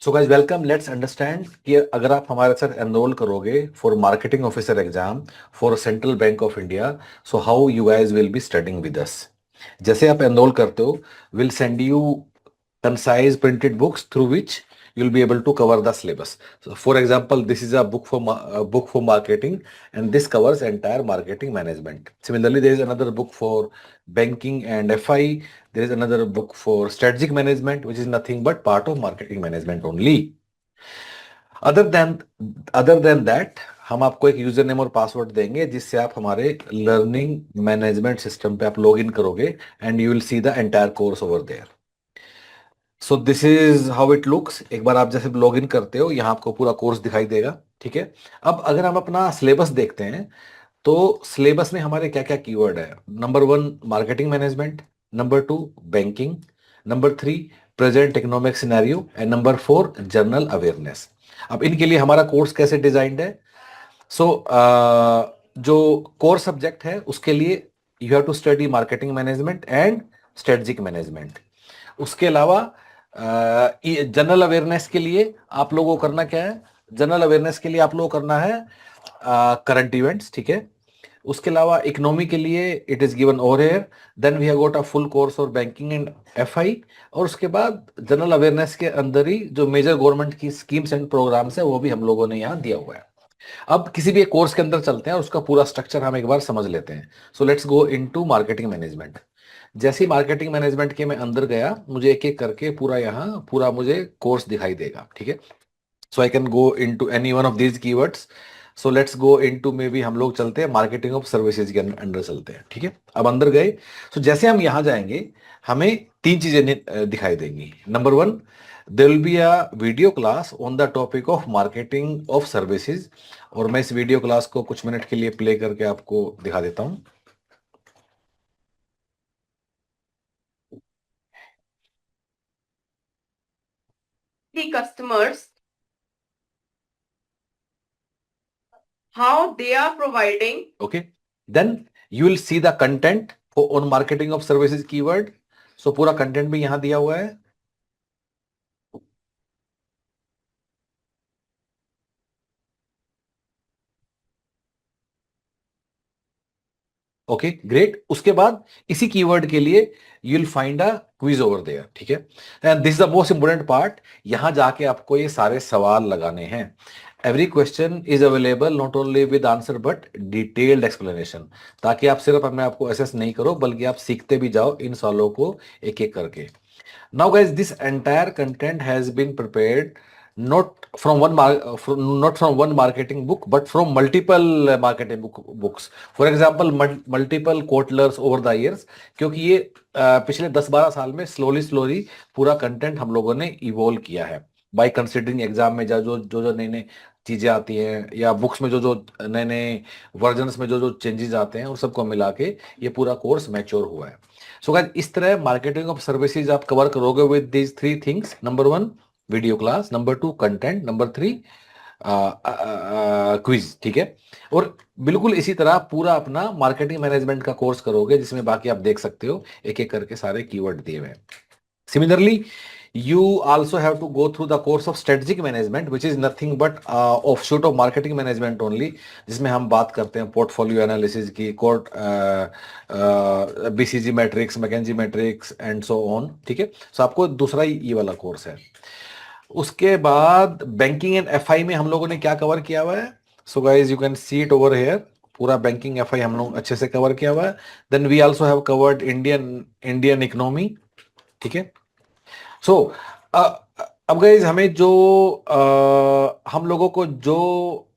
So guys welcome. Let's understand कि अगर आप हमारे साथ एनरोल करोगे for marketing officer exam for central bank of India, so how you guys will be studying with us. जैसे आप एनरोल करते हो, will send you concise printed books through which you'll be able to cover the syllabus. So for example, this is a book for marketing, and this covers entire marketing management. Similarly, there is another book for banking and FI. There is another book for strategic management, which is nothing but part of marketing management only. Other than that हम आपको एक user name और password देंगे जिससे आप हमारे learning management system पे आप लॉग इन करोगे and you will see the entire course over there. So this is how it looks. एक बार आप जैसे लॉग इन करते हो, यहाँ आपको पूरा कोर्स दिखाई देगा। ठीक है। अब अगर हम अपना सिलेबस देखते हैं तो सिलेबस में हमारे क्या क्या कीवर्ड है। Number one marketing management, number two banking, number three present economic scenario and number four general awareness. अब इनके लिए हमारा कोर्स कैसे डिजाइंड है। सो जो कोर सब्जेक्ट है उसके लिए you have to study marketing management and strategic management. उसके अलावा जनरल अवेयरनेस के लिए आप लोगों को करना क्या है। जनरल अवेयरनेस के लिए आप लोगों को करना है करंट इवेंट्स। ठीक है। उसके अलावा इकोनॉमी के लिए it is given over here. Then we have got a full course और बैंकिंग एंड एफआई। और उसके बाद जनरल अवेयरनेस के अंदर ही जो मेजर गवर्नमेंट की स्कीम्स एंड प्रोग्राम्स है वो भी हम लोगों ने यहाँ दिया हुआ है। अब किसी भी एक कोर्स के अंदर चलते हैं और उसका पूरा स्ट्रक्चर हम एक बार समझ लेते हैं। सो let's go into marketing management. जैसे ही मार्केटिंग मैनेजमेंट के मैं अंदर गया, मुझे एक एक करके पूरा यहाँ पूरा मुझे कोर्स दिखाई देगा। ठीक है। So I can go into any one of these keywords. So let's go into maybe हम लोग चलते हैं मार्केटिंग ऑफ सर्विसेज के अंदर चलते हैं। ठीक है। अब अंदर गए। सो जैसे हम यहाँ जाएंगे हमें तीन चीजें दिखाई देंगी। Number one, there will be a video class on the topic of marketing of services. और मैं इस वीडियो क्लास को कुछ मिनट के लिए प्ले करके आपको दिखा देता हूँ। The customers, how they are providing. Okay. Then you will see the content on marketing of services keyword. So पूरा कंटेंट भी यहां दिया हुआ है। Okay great. उसके बाद इसी कीवर्ड के लिए you will find a quiz over there. ठीक है। And this is the most important part. यहां जाके आपको ये सारे सवाल लगाने हैं। Every question is available not only with answer but detailed explanation, ताकि आप सिर्फ अपने आप को असेस नहीं करो बल्कि आप सीखते भी जाओ इन सवालों को एक एक करके। Now, guys, this entire content has been prepared not from not from one marketing book, but from multiple books. For example, multiple quotelers over the years. क्योंकि ये पिछले 10-12 साल में स्लोली पूरा कंटेंट हम लोगों ने इवॉल्व किया है बाय कंसिडरिंग एग्जाम में जो नई नई चीजें आती हैं या बुक्स में जो जो नए नए वर्जन्स में जो जो चेंजेस आते हैं उन सबको मिला के ये पूरा कोर्स मैच्योर हुआ है। सो गाइस इस तरह मार्केटिंग ऑफ सर्विसेज आप कवर करोगे with these three things. Number one video class, number two content, number three quiz. ठीक है। और बिल्कुल इसी तरह पूरा अपना मार्केटिंग मैनेजमेंट का कोर्स करोगे जिसमें बाकी आप देख सकते हो एक एक करके सारे कीवर्ड दिए हुए हैं। Similarly, you also have to go through the course of strategic management, which is nothing but offshoot of marketing management only, जिसमें हम बात करते हैं पोर्टफोलियो एनालिसिस की, कोर्ट BCG matrix, McKinsey matrix and so on. ठीक है। सो आपको दूसरा ये वाला कोर्स है। उसके बाद बैंकिंग एंड एफआई में हम लोगों ने क्या कवर किया हुआ है। So guys you can see it over here. पूरा बैंकिंग एफआई हम लोग अच्छे से कवर किया हुआ है। Then we also have covered Indian economy. ठीक है। सो अब गाइज हमें जो हम लोगों को जो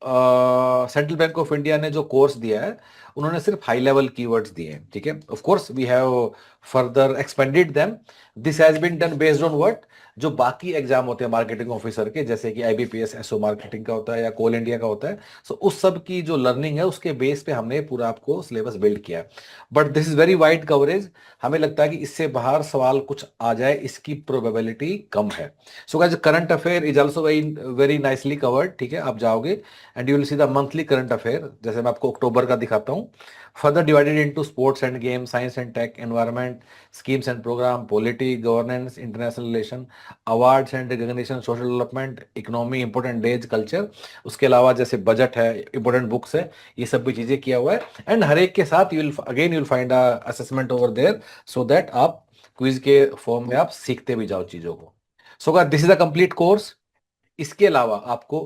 सेंट्रल बैंक ऑफ इंडिया ने जो कोर्स दिया है उन्होंने सिर्फ हाई लेवल कीवर्ड्स दिए हैं। ठीक है। Of course we have further expanded them. This has been done based on what, जो बाकी एग्जाम होते हैं मार्केटिंग ऑफिसर के, जैसे कि आईबीपीएस एसओ मार्केटिंग का होता है या कोल इंडिया का होता है। सो उस सब की जो लर्निंग है उसके बेस पे हमने पूरा आपको सिलेबस बिल्ड किया है। But this is very wide coverage. हमें लगता है कि इससे बाहर सवाल कुछ आ जाए इसकी प्रोबेबिलिटी कम है। So guys current affair is also very very nicely covered. ठीक है। आप जाओगे and you will see the monthly current affair. जैसे मैं आपको अक्टूबर का दिखाता हूं। हूँ. Further divided into sports and games, science and tech, environment, schemes and program, polity, governance, international relation, awards and recognition, social development, economy, important days, culture. उसके अलावा जैसे बजट है, important books है, ये सब भी चीजें किया हुआ है. एंड हर एक के साथ you will find a assessment over there so that आप क्विज के फॉर्म में आप सीखते भी जाओ चीजों को. So guys this is a complete course. इसके अलावा आपको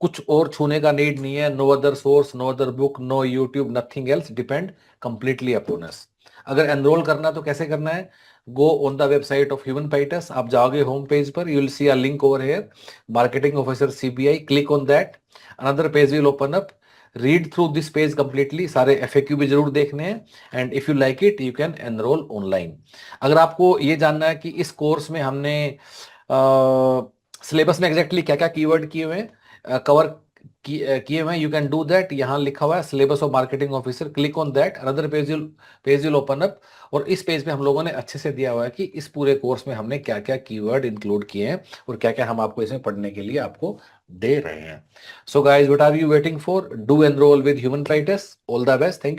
कुछ और छूने का नीड नहीं है. No other source, no other book, no YouTube, nothing else. Depend completely upon us. अगर एनरोल करना तो कैसे करना है? Go on the website of human पाइटस. आप जाओगे होम पेज पर, you will see a link over here, marketing officer CBI. Click on that. Another page will open up. Read through this page completely. सारे FAQ भी जरूर देखने हैं. And if you like it you can enrol online. अगर आपको ये जानना है कि इस कोर्स में हमने सिलेबस में एग्जैक्टली क्या क्या कीवर्ड किए हुए हैं, कवर किए हुए हैं, यू कैन डू दैट. यहाँ लिखा हुआ है syllabus of marketing officer. Click on that. Another page will open up. और इस पेज पे हम लोगों ने अच्छे से दिया हुआ है कि इस पूरे कोर्स में हमने क्या क्या कीवर्ड इंक्लूड किए हैं और क्या क्या हम आपको इसमें पढ़ने के लिए आपको दे रहे हैं. So guys what are you waiting for? Do enroll with human पाइटस. All the best. थैंक